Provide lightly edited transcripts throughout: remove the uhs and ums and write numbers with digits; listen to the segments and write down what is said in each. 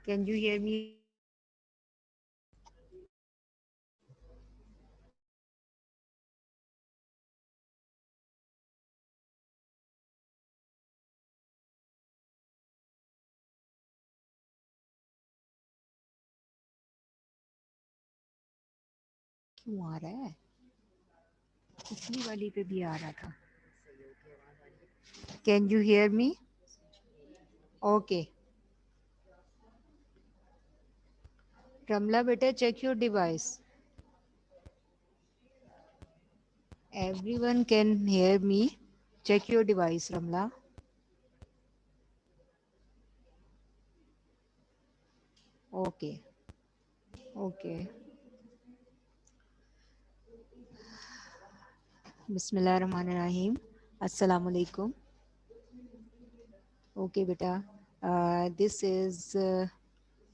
Can you hear me, Ramla? क्यों आ रहा है? पिछली वाली पे भी आ रहा था. Can you hear me? Okay. Ramla, beta, check your device. Everyone can hear me. Check your device, Ramla. Okay. Okay. Bismillahirrahmanirrahim. Assalamu alaikum. Okay, beta. This is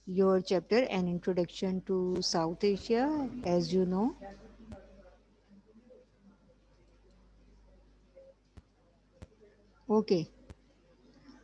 your chapter, An Introduction to South Asia, as you know. Okay.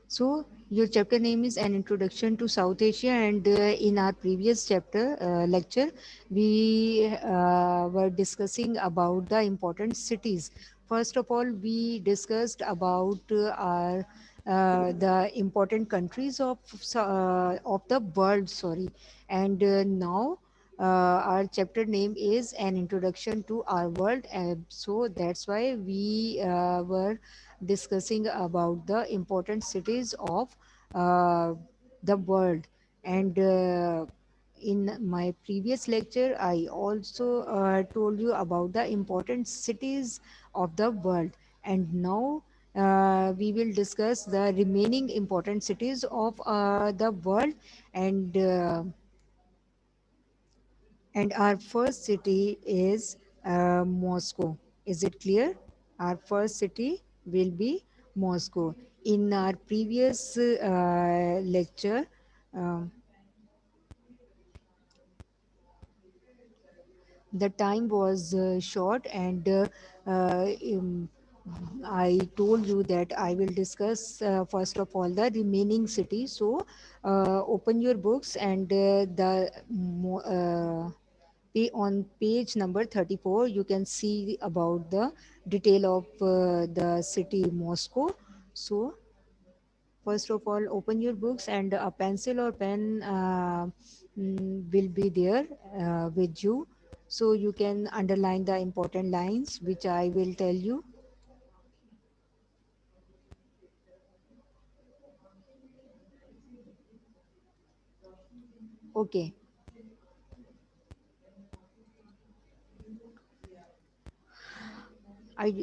So, your chapter name is An Introduction to South Asia, and in our previous chapter lecture, we were discussing about the important cities. First of all, we discussed about our the important countries of the world. Sorry, and now our chapter name is An Introduction to Our World. So that's why we were discussing about the important cities of uh, the world. And in my previous lecture, I also told you about the important cities of the world. And now we will discuss the remaining important cities of the world. And our first city is Moscow. Is it clear? Our first city will be Moscow. In our previous lecture, um, the time was short, and I told you that I will discuss first of all the remaining cities. So open your books, and on page number 34 you can see about the detail of the city Moscow. So first of all, open your books, and a pencil or pen will be there with you, so you can underline the important lines which I will tell you. Okay. I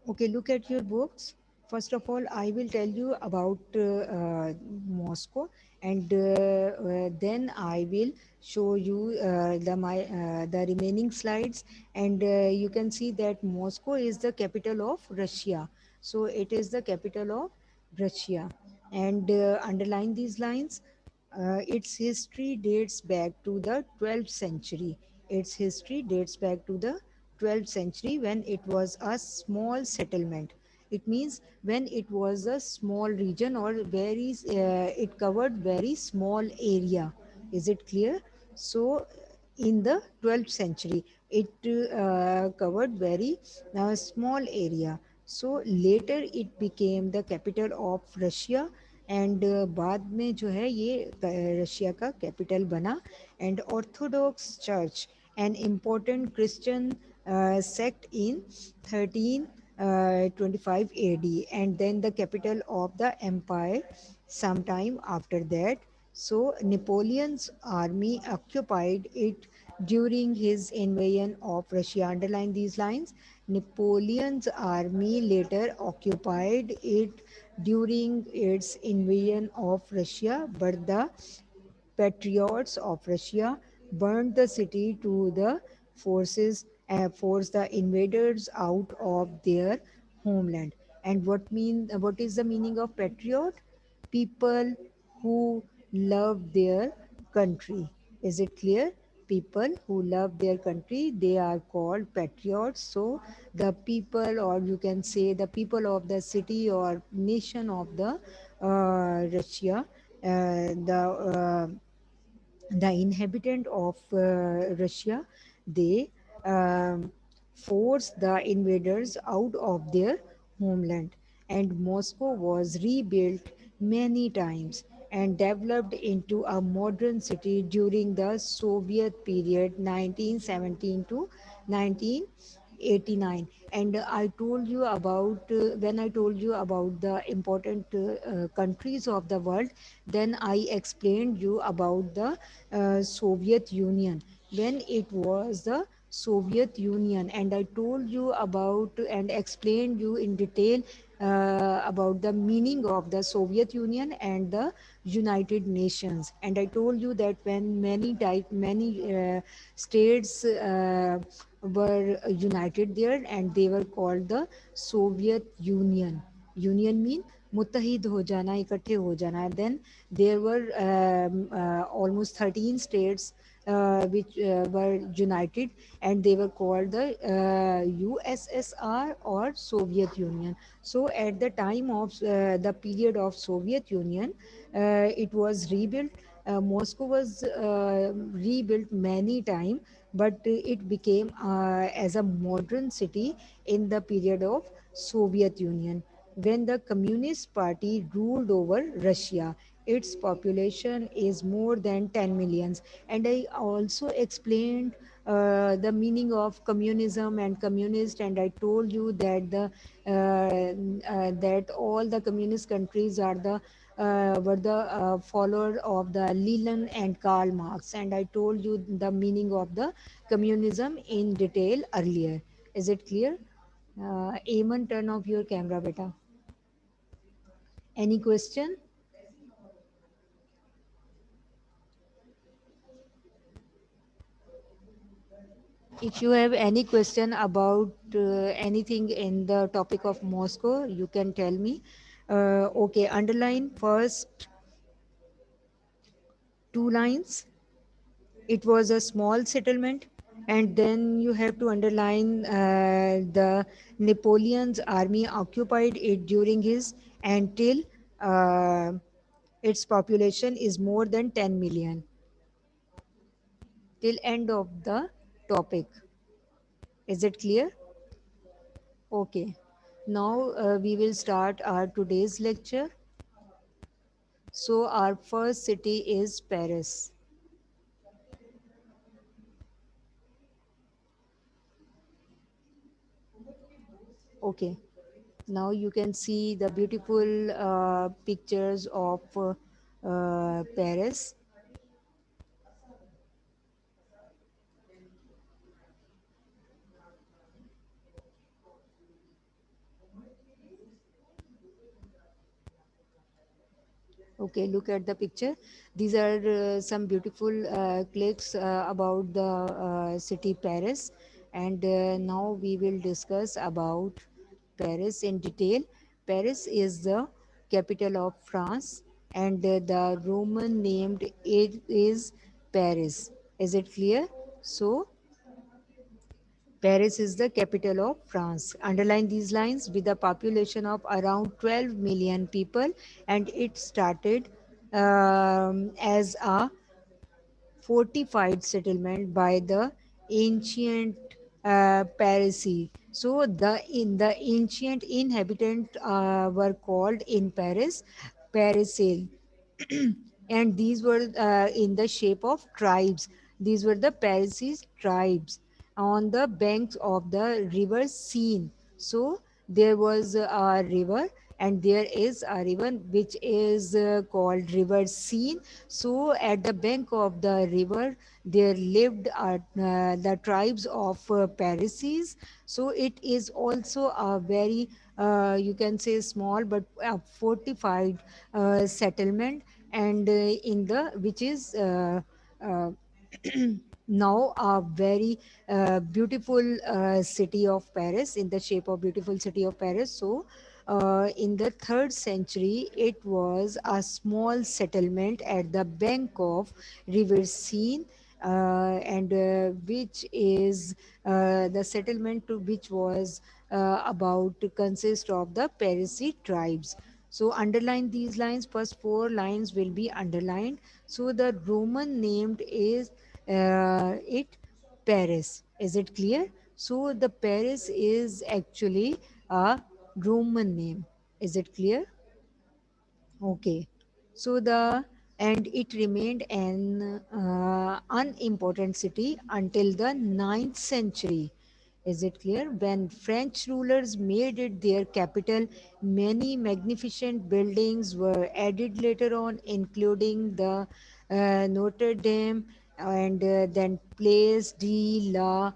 Okay, look at your books. First of all, I will tell you about Moscow, and then I will show you the remaining slides, and you can see that Moscow is the capital of Russia. So it is the capital of Russia, and underline these lines. Its history dates back to the 12th century. Its history dates back to the 12th century, when it was a small settlement. It means when it was a small region, or it covered very small area. Is it clear? So in the 12th century, it covered very small area. So later it became the capital of Russia, and बाद में जो है ये Russia का capital बना. And Orthodox church an important Christian sect in 1325 AD, and then the capital of the empire sometime after that. So Napoleon's army occupied it during his invasion of Russia. Underline these lines. Napoleon's army later occupied it during its invasion of Russia, but the patriots of Russia burned the city to the forces and forced the invaders out of their homeland. And what is the meaning of patriot? People who love their country. Is it clear? people who love their country, they are called patriots. So the people, or you can say the people of the city or nation of the Russia, the inhabitant of Russia, they um, forced the invaders out of their homeland, and Moscow was rebuilt many times and developed into a modern city during the Soviet period 1917 to 1989. And I told you about when I told you about the important countries of the world, then I explained you about the Soviet Union, when it was the Soviet Union, and I told you about and explained you in detail about the meaning of the Soviet Union and the United Nations. And I told you that when many states were united there, and they were called the Soviet Union. Union mean मुत्तहिद हो जाना, इकट्ठे हो जाना. Then there were almost 13 states which were united, and they were called the USSR or Soviet Union. So at the time of the period of Soviet Union, it was rebuilt. Moscow was rebuilt many times, but it became as a modern city in the period of Soviet Union, when the Communist Party ruled over Russia. Its population is more than 10 millions. And I also explained the meaning of communism and communist, and I told you that that all the communist countries are the were the follower of the Lenin and Karl Marx, and I told you the meaning of the communism in detail earlier. Is it clear? Aman, turn off your camera, beta. Any question? If you have any question about anything in the topic of Moscow, you can tell me. Okay, underline first two lines. It was a small settlement, and then you have to underline the Napoleon's army occupied it during his until uh, its population is more than 10 million till end of the topic. Is it clear? Okay. Now we will start our today's lecture. So our first city is Paris. Okay. Now you can see the beautiful pictures of Paris. Okay, look at the picture. These are some beautiful clips about the city Paris. And now we will discuss about Paris in detail. Paris is the capital of France, and the Roman named it is Paris. Is it clear? So Paris is the capital of France. Underline these lines: with a population of around 12 million people, and it started as a fortified settlement by the ancient Parisi. So the ancient inhabitants were called in Paris Parisel, and these were in the shape of tribes. These were the Parsis tribes on the banks of the river Seine. So there was a river, and there is a river which is called river Seine. So at the bank of the river, there lived the tribes of Parsis. So it is also a very you can say small but fortified settlement, and in the which is uh, now a very beautiful city of Paris, in the shape of beautiful city of Paris. So in the 3rd century, it was a small settlement at the bank of river Seine, and which is the settlement to which was about to consist of the Parisi tribes. So underline these lines. First four lines will be underlined. So the Roman named is it Paris. Is it clear? So the Paris is actually a Roman name. Is it clear? Okay. So the and it remained an unimportant city until the ninth century. Is it clear? When French rulers made it their capital, many magnificent buildings were added later on, including the Notre Dame and then Place de la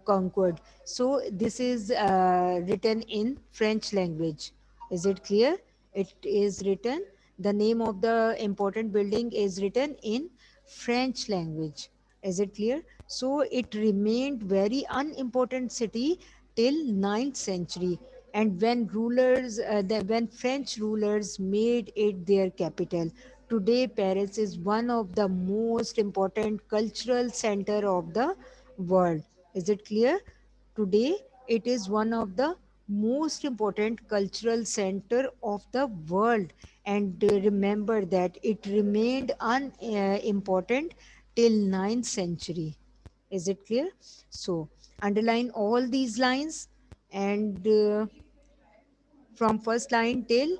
Concorde. So this is written in French language. Is it clear? It is written, the name of the important building is written in French language. Is it clear? So it remained very unimportant city till ninth century. And when French rulers made it their capital, today Paris is one of the most important cultural center of the world. Is it clear? Today, it is one of the most important cultural center of the world. And remember that it remained unimportant till ninth century. Is it clear? So, underline all these lines and from first line till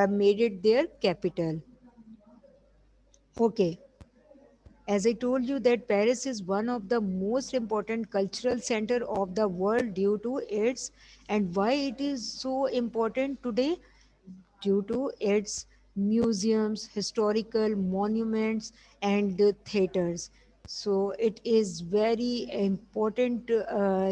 made it their capital. Okay. As I told you that Paris is one of the most important cultural center of the world due to its and why it is so important today due to its museums, historical monuments, and theaters. So it is very important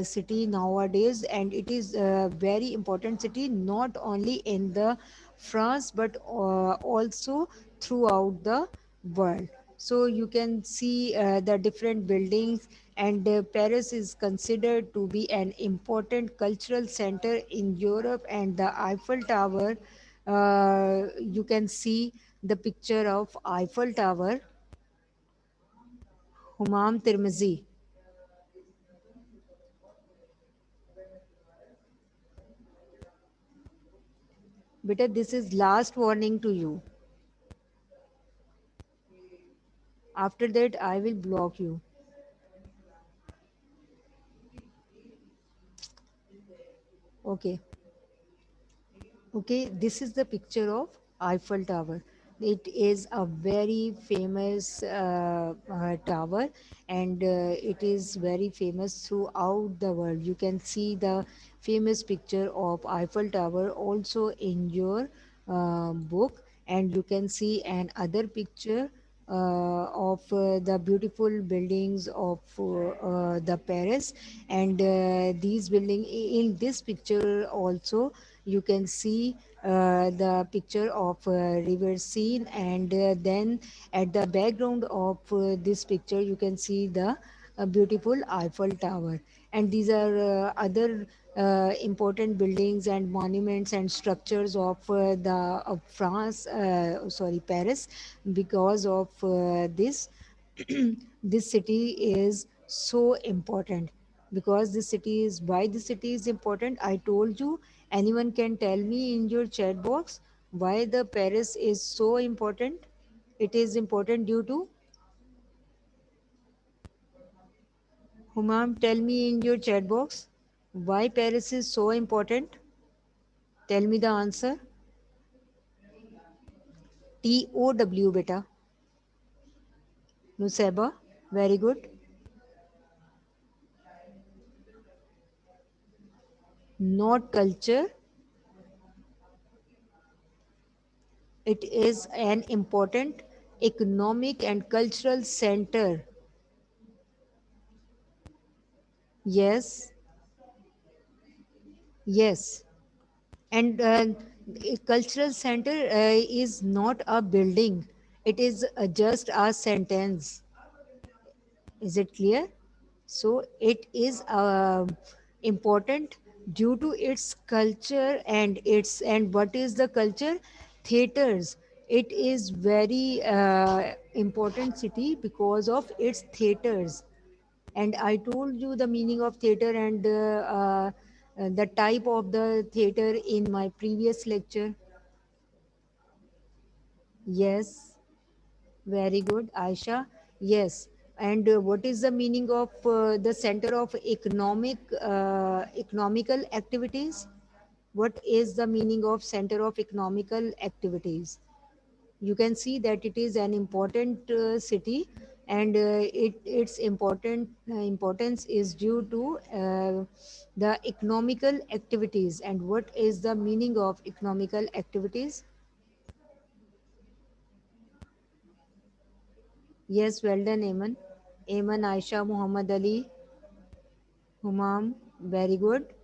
city nowadays, and it is a very important city not only in the France but also throughout the world. So you can see the different buildings, and Paris is considered to be an important cultural center in Europe, and the Eiffel Tower, you can see the picture of Eiffel Tower. Humam Tirmizi. Beta, this is last warning to you. After that, I will block you. Okay. Okay, this is the picture of Eiffel Tower. It is a very famous tower, and it is very famous throughout the world. You can see the famous picture of Eiffel Tower also in your book, and you can see another picture of the beautiful buildings of the Paris, and these building in this picture also you can see the picture of river scene, and then at the background of this picture you can see the beautiful Eiffel Tower, and these are other important buildings and monuments and structures of the of France, sorry, Paris, because of this this city is so important. Because the city is why the city is important, I told you. Anyone can tell me in your chat box why the Paris is so important? It is important due to Humam. Tell me in your chat box why Paris is so important. Tell me the answer. TOW, beta. Nuseba, very good. Not culture, it is an important economic and cultural center. Yes, yes. And a cultural center is not a building, it is just a sentence. Is it clear? So it is important due to its culture, and its and what is the culture? Theaters. It is very important city because of its theaters. And I told you the meaning of theater and the type of the theater in my previous lecture. Yes, very good, Aisha. Yes. And what is the meaning of the center of economical activities? What is the meaning of center of economical activities? You can see that it is an important city, and its importance is due to the economical activities. And what is the meaning of economical activities? Yes, well done, Aman. Aman, Aisha, Muhammad Ali, Humam, very good.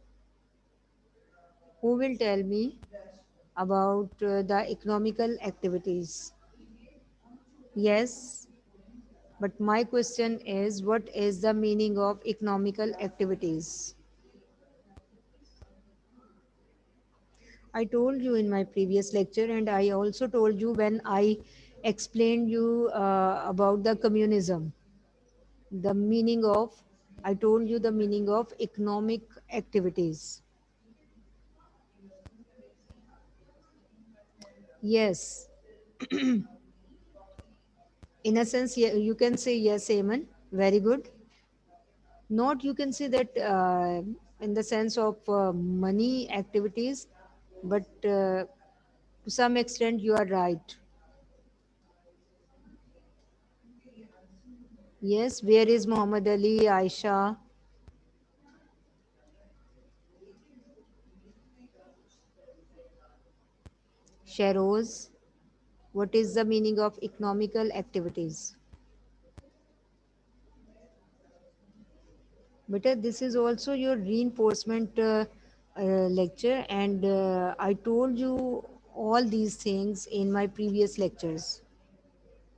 Who will tell me about the economical activities? Yes, but my question is, what is the meaning of economical activities? I told you in my previous lecture, and I also told you when I explained you about the communism. The meaning of, I told you the meaning of economic activities. Yes, in a sense, you can say yes, Amen. Very good. Not you can say that in the sense of money activities, but to some extent you are right. Yes, where is Muhammad Ali, Aisha, Sheroz? What is the meaning of economical activities? But this is also your reinforcement lecture, and I told you all these things in my previous lectures.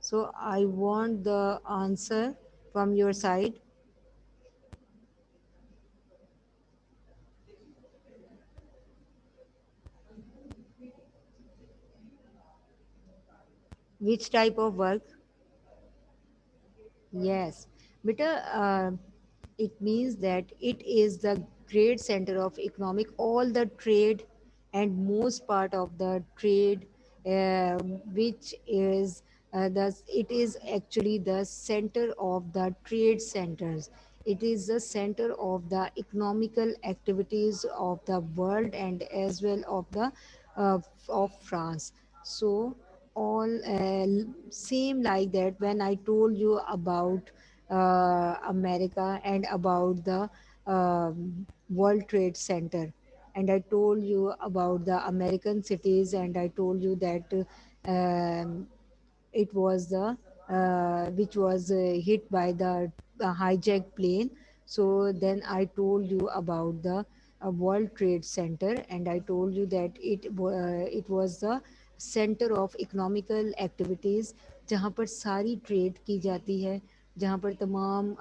So I want the answer from your side. Which type of work? Yes, but it means that it is the great center of economic, all the trade and most part of the trade, which is it is actually the center of the trade centers. It is the center of the economical activities of the world and as well of the of France. So all same like that when I told you about America and about the World Trade Center, and I told you about the American cities, and I told you that it was the which was hit by the hijacked plane. So then I told you about the World Trade Center, and I told you that it was the center of economical activities, जहाँ पर सारी trade की जाती है, जहाँ पर तमाम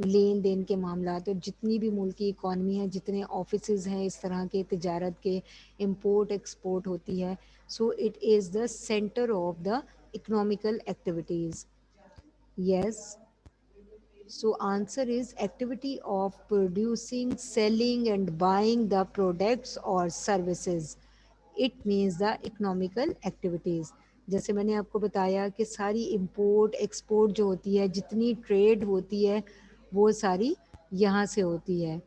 लेन then के मामला, तो जितनी भी मुल्क की इकॉनमी है, जितने ऑफिसेज हैं इस तरह के तजारत के, इंपोर्ट एक्सपोर्ट होती है. So it is the center of the economical activities. Yes. So answer is activity of producing, selling and buying the products or services. It means the economical activities. जैसे मैंने आपको बताया कि सारी इंपोर्ट एक्सपोर्ट जो होती है, जितनी ट्रेड होती है, वो सारी यहाँ से होती है.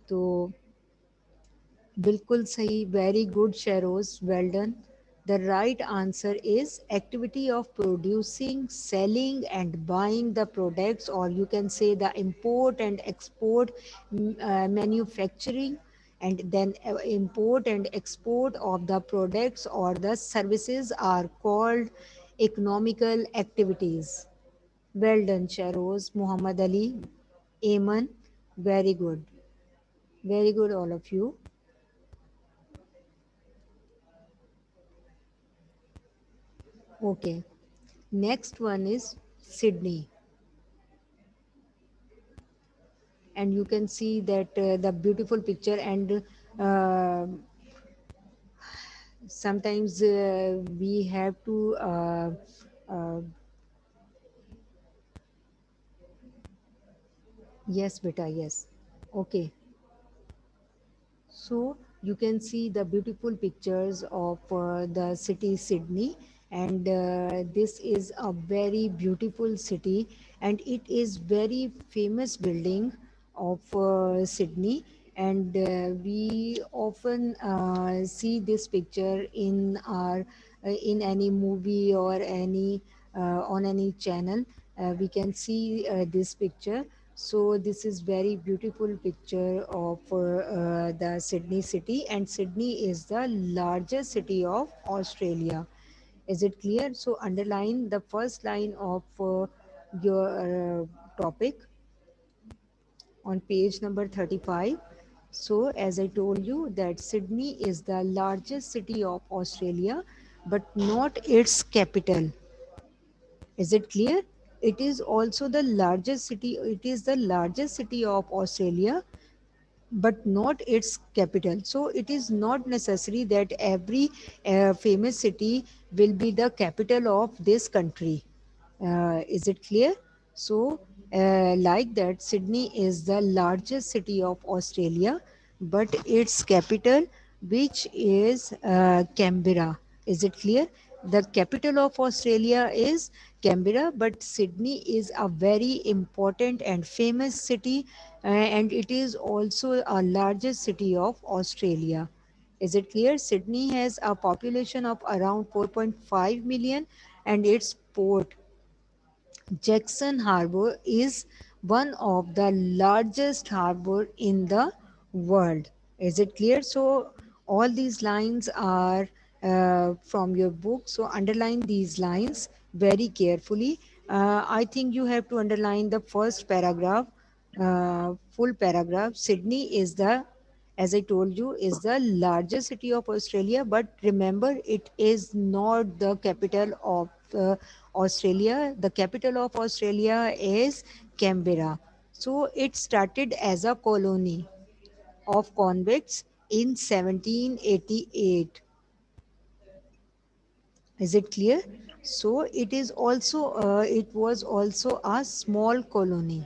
तो बिल्कुल सही, very good Sheroz, well done. The right answer is activity of producing, selling and buying the products, or you can say the import and export, manufacturing and then import and export of the products or the services are called economical activities. Well done, Sharoz, Muhammad Ali, Aman, very good. Very good, all of you. Okay. Next one is Sydney, and you can see that the beautiful picture, and uh, sometimes we have to yes beta, yes. Okay, so you can see the beautiful pictures of the city Sydney, and this is a very beautiful city, and it is very famous building of Sydney, and we often see this picture in our in any movie or any on any channel. We can see this picture. So this is very beautiful picture of the Sydney city, and Sydney is the largest city of Australia. Is it clear? So underline the first line of your topic on page number 35. So as I told you that Sydney is the largest city of Australia, but not its capital. Is it clear? It is also the largest city. It is the largest city of Australia, but not its capital. So it is not necessary that every famous city will be the capital of this country. Is it clear? So, like that, Sydney is the largest city of Australia, but its capital, which is Canberra. Is it clear? The capital of Australia is Canberra, but Sydney is a very important and famous city, and it is also a largest city of Australia. Is it clear? Sydney has a population of around 4.5 million, and its port Jackson Harbor is one of the largest harbor in the world. Is it clear? So all these lines are from your book. So underline these lines very carefully. I think you have to underline the first paragraph, full paragraph. Sydney is the, as I told you, is the largest city of Australia. But remember, it is not the capital of Australia. The capital of Australia is Canberra. So it started as a colony of convicts in 1788. Is it clear? So it is also it was also a small colony.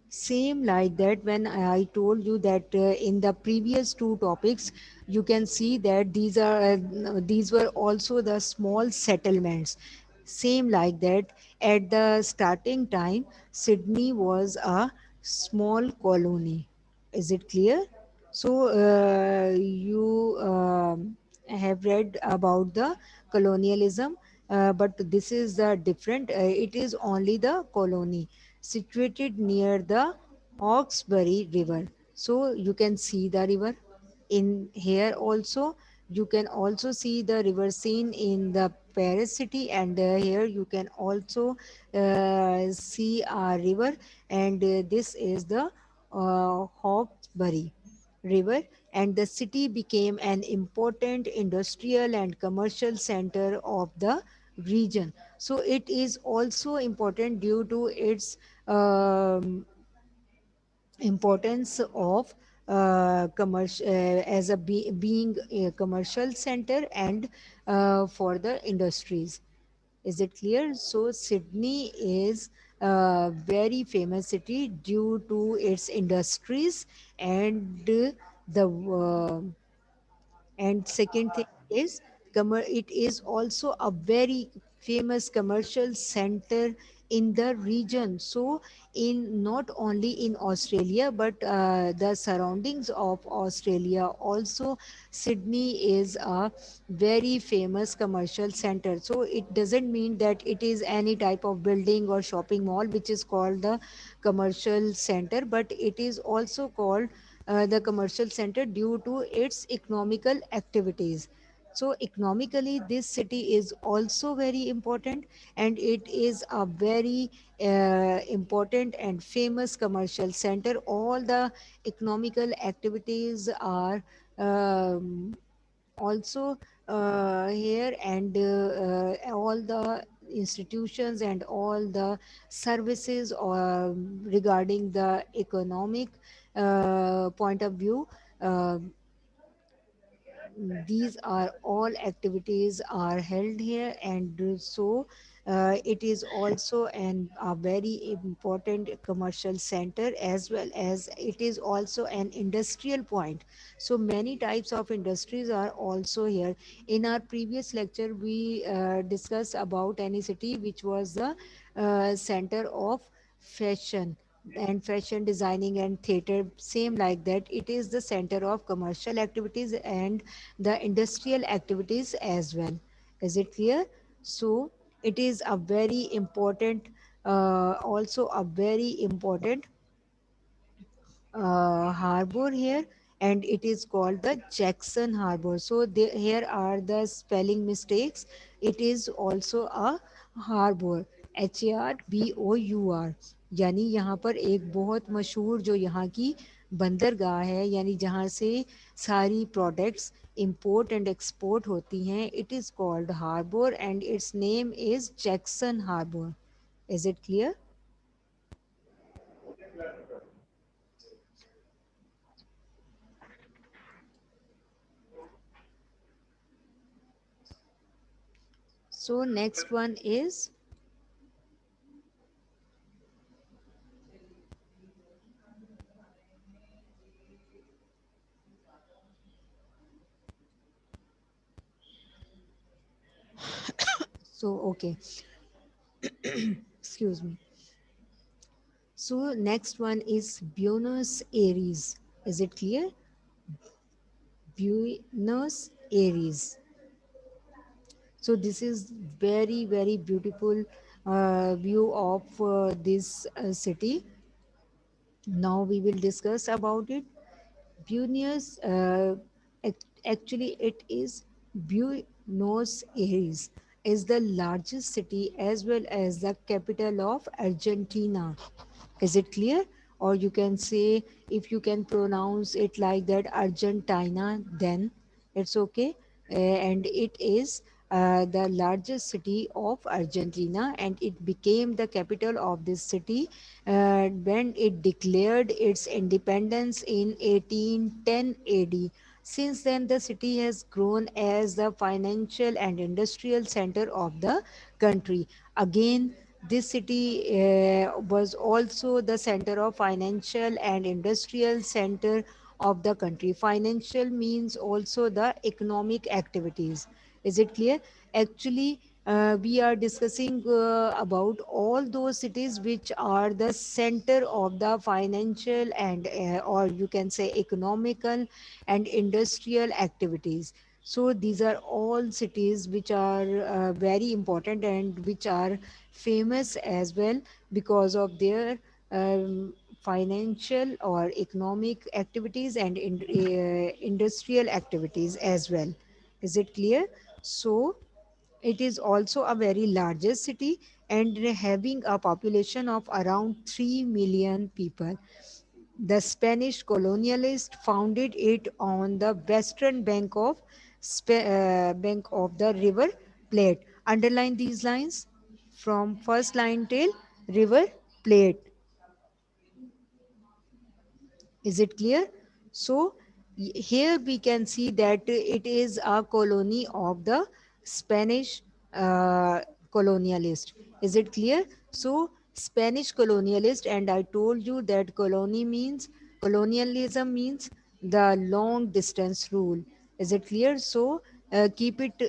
Same like that, when I told you that in the previous two topics, you can see that these were also the small settlements. Same like that, at the starting time, Sydney was a small colony. Is it clear? So you have read about the colonialism, but this is the different. It is only the colony situated near the Hawkesbury River. So you can see the river in here also. You can also see the river scene in the Paris city, and here you can also see a river, and this is the Hawkesbury River, and the city became an important industrial and commercial center of the region. So it is also important due to its um, importance of commercial as a being a commercial center and for the industries. Is it clear? So Sydney is a very famous city due to its industries, and the and second thing is it is also a very famous commercial center in the region. So in not only in Australia, but the surroundings of Australia also, Sydney is a very famous commercial center. So it doesn't mean that it is any type of building or shopping mall which is called the commercial center, but it is also called the commercial center due to its economical activities. So economically, this city is also very important, and it is a very important and famous commercial center. All the economical activities are um, also here, and all the institutions and all the services regarding the economic point of view uh, these are all activities are held here, and so it is also a very important commercial center, as well as it is also an industrial point. So many types of industries are also here. In our previous lecture we discussed about any city which was the center of fashion and fashion designing and theater. Same like that, it is the center of commercial activities and the industrial activities as well. Is it clear? So it is a very important, also a very important harbor here, and it is called the Jackson Harbor. So here are the spelling mistakes. It is also a harbor, HARBOUR, यानी यहाँ पर एक बहुत मशहूर जो यहाँ की बंदरगाह है, यानी जहाँ से सारी प्रोडक्ट्स import and export होती हैं. It is called harbor and its name is Jackson Harbor. Is it clear? So next one is, so okay, excuse me. So next one is Buenos Aires. Is it clear? Buenos Aires. So this is very beautiful view of this city. Now we will discuss about it. Buenos, actually it is Buenos Aires is the largest city as well as the capital of Argentina. Is it clear? Or you can say, if you can pronounce it like that, Argentina, then it's okay. And it is the largest city of Argentina, and it became the capital of this city when it declared its independence in 1810 AD. Since then, the city has grown as the financial and industrial center of the country. Again, this city was also the center of financial and industrial center of the country. Financial means also the economic activities. Is it clear? Actually, we are discussing about all those cities which are the center of the financial and or you can say economical and industrial activities. So these are all cities which are very important and which are famous as well because of their um, financial or economic activities and industrial activities as well. Is it clear? So it is also a very largest city and having a population of around 3 million people. The Spanish colonialists founded it on the western bank of the River Plate. Underline these lines from first line till River Plate. Is it clear? So here we can see that it is a colony of the Spanish uh, colonialist. Is it clear? So Spanish colonialist, and I told you that colonialism means the long distance rule. Is it clear? So keep it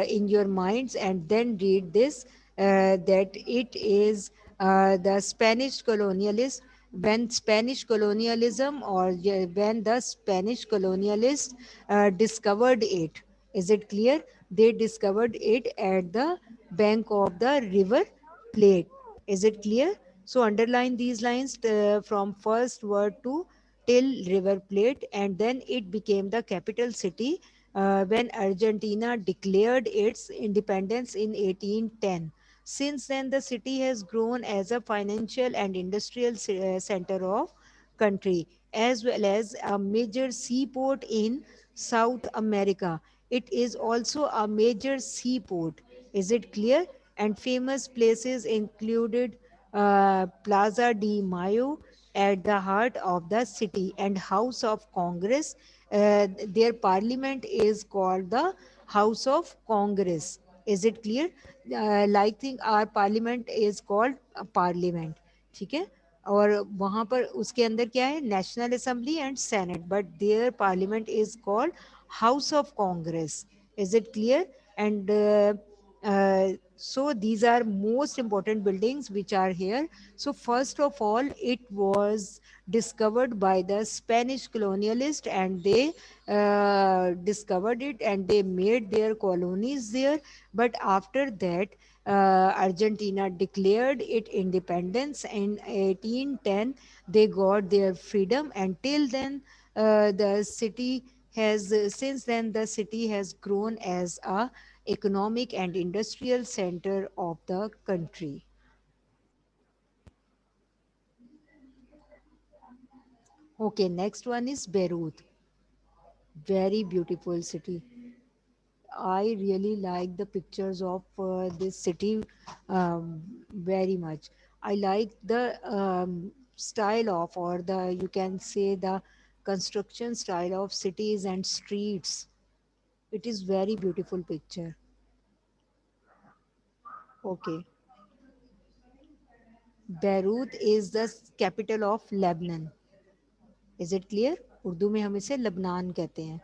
in your minds and then read this, that it is the Spanish colonialist, when Spanish colonialism or when the Spanish colonialists discovered it. Is it clear? They discovered it at the bank of the River Plate. Is it clear? So underline these lines from first word to till River Plate, and then it became the capital city when Argentina declared its independence in 1810. Since then, the city has grown as a financial and industrial center of country, as well as a major seaport in South America. It is also a major seaport. Is it clear? And famous places included Plaza de Mayo, at the heart of the city, and House of Congress. Their parliament is called the House of Congress. Is it clear? Like think our parliament is called parliament. ठीक है. और वहाँ पर उसके अंदर क्या है, national assembly and senate, but there parliament is called house of Congress. Is it clear? And so these are most important buildings which are here. So first of all, it was discovered by the Spanish colonialist, and they discovered it and they made their colonies there. But after that, Argentina declared it independence in 1810. They got their freedom, and till then, the city has since then the city has grown as a economic and industrial center of the country. Okay, next one is Beirut. Very beautiful city. I really like the pictures of this city very much. I like the style of, or the, you can say, the construction style of cities and streets. It is very beautiful picture. Okay. Beirut is the capital of Lebanon. Is it clear? Urdu में हम इसे लबनान कहते हैं.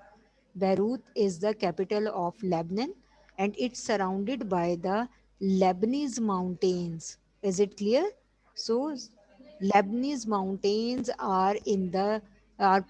Beirut is the capital of Lebanon, and it's surrounded by the Lebanese mountains. Is it clear? So Lebanese mountains are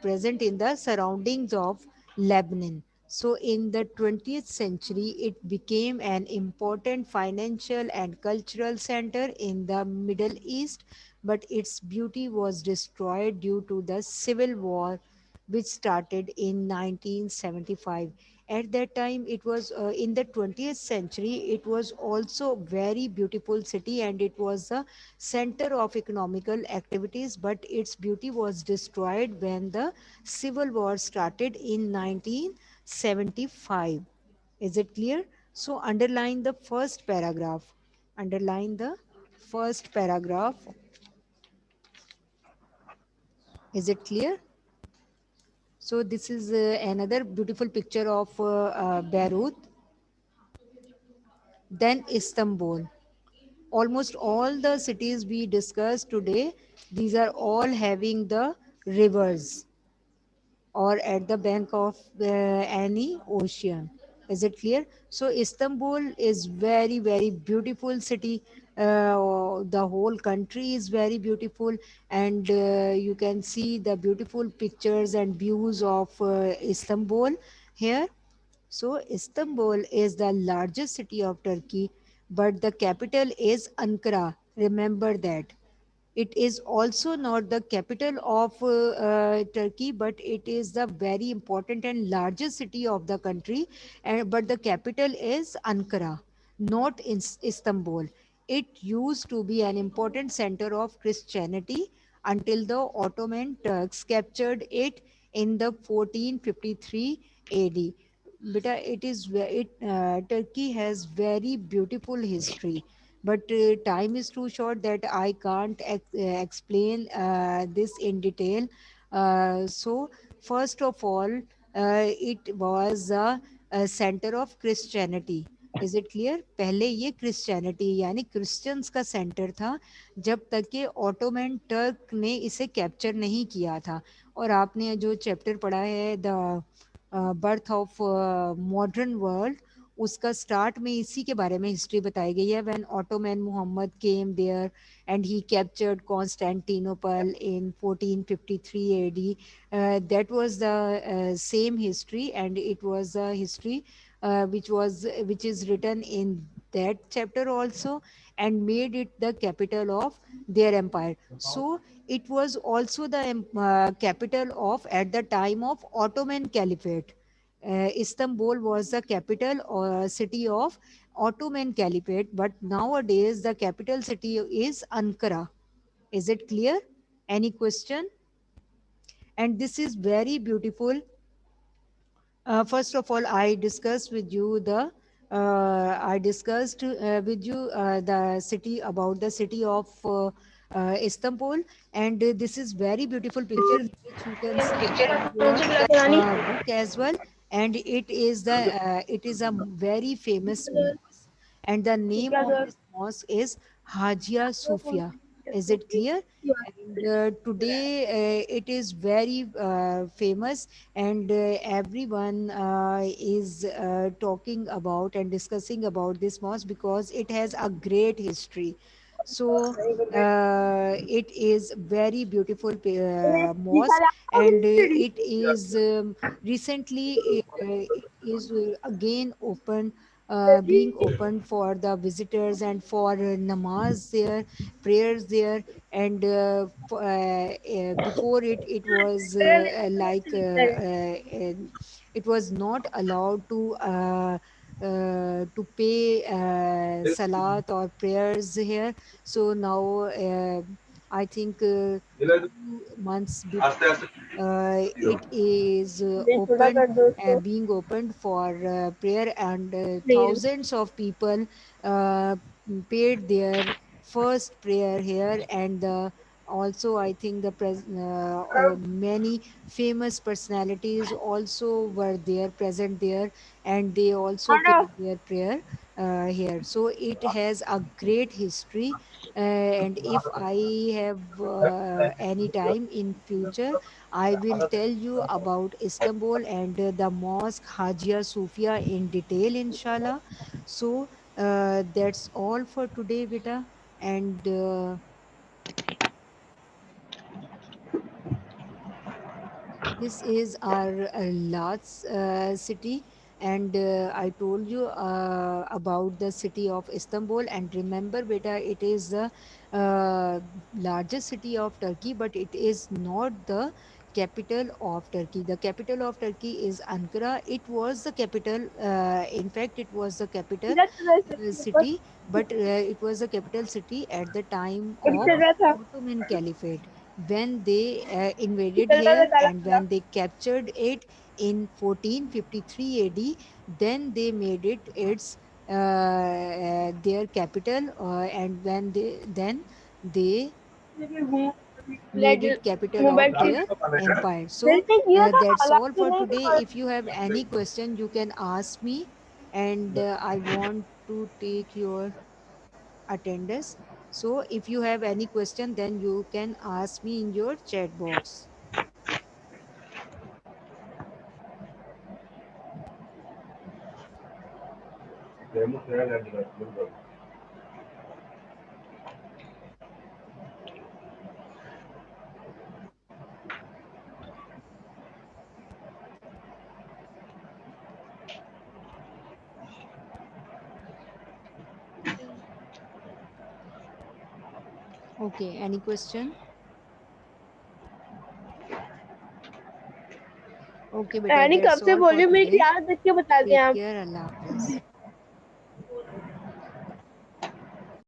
present in the surroundings of Lebanon. So in the 20th century, it became an important financial and cultural center in the Middle East, but its beauty was destroyed due to the civil war which started in 1975. At that time, it was in the 20th century, it was also very beautiful city, and it was the center of economical activities, but its beauty was destroyed when the civil war started in 1975. Is it clear? So underline the first paragraph. Underline the first paragraph. Is it clear? So this is another beautiful picture of Beirut. Then Istanbul. Almost all the cities we discussed today, these are all having the rivers or at the bank of any ocean. Is it clear? So Istanbul is very, very beautiful city. The whole country is very beautiful, and you can see the beautiful pictures and views of Istanbul here. So Istanbul is the largest city of Turkey, but the capital is Ankara. Remember that. It is also not the capital of Turkey, but it is the very important and largest city of the country. And but the capital is Ankara, not in Istanbul. It used to be an important center of Christianity until the Ottoman Turks captured it in the 1453 AD. Beta, Turkey has very beautiful history, but time is too short that I can't explain this in detail. So first of all, it was a center of Christianity. Is it clear? पहले ये Christianity यानी Christians का centre था, जब तक कि ottoman Turk ने इसे कैप्चर नहीं किया था. और आपने जो चैप्टर पढ़ा है, the birth of modern world, उसका स्टार्ट में इसी के बारे में हिस्ट्री बताई गई है. When Ottoman Mohammed came there and he captured Constantinople in 1453 AD. That was the same history, and it was a history which is written in that chapter also, and made it the capital of their empire. So it was also the capital of, at the time of Ottoman Caliphate. Istanbul was the capital or city of Ottoman Caliphate, but nowadays the capital city is Ankara. Is it clear? Any question? And this is very beautiful. First of all, I discussed with you the city, about the city of Istanbul. And this is very beautiful picture which you can see in your Rani book as well. And it is a very famous mosque, and the name क्या of sir this mosque is Hajia Sophia. Is it clear? And today it is very famous, and everyone is talking about and discussing about this mosque because it has a great history. So it is very beautiful ये mosque, सारे आपको and भी it is recently it is again open, being opened for the visitors and for namaz there, prayers there. And before it was it was not allowed to pay salat or prayers here. So now I think 2 months before it is थोड़ा opened, कर दो उसको being opened for prayer, and please thousands of people uh, paid their first prayer here. And also I think many famous personalities also were there, present there, and they also हटो paid their prayer here. So it has a great history. And if I have any time in future, I will tell you about Istanbul and the mosque Hagia Sophia in detail, inshallah. So that's all for today, beta. And this is our last city. And I told you about the city of Istanbul. And remember, beta, it is the largest city of Turkey, but it is not the capital of Turkey. The capital of Turkey is Ankara. It was the capital, in fact, it was the capital सीधा चल रहा है इसके ऊपर city, but it was the capital city at the time अभी of चल रहा था Ottoman Caliphate, when they invaded चल रहा था here काला and काला when they captured it in 1453 AD. Then they made it its their capital, and when they made it capital of mobile their ठीक empire. मेरे So से किया था that's हालात all भी for नहीं today. दिखा If you have any question, you can ask me, and I want to take your attendance. So if you have any question, then you can ask me in your chat box. Okay, any question? Okay, beta, यानी कब that's से all बोल for रही हूँ मेरी today. Class देख के बता दें Take आप care. Allah Hafiz.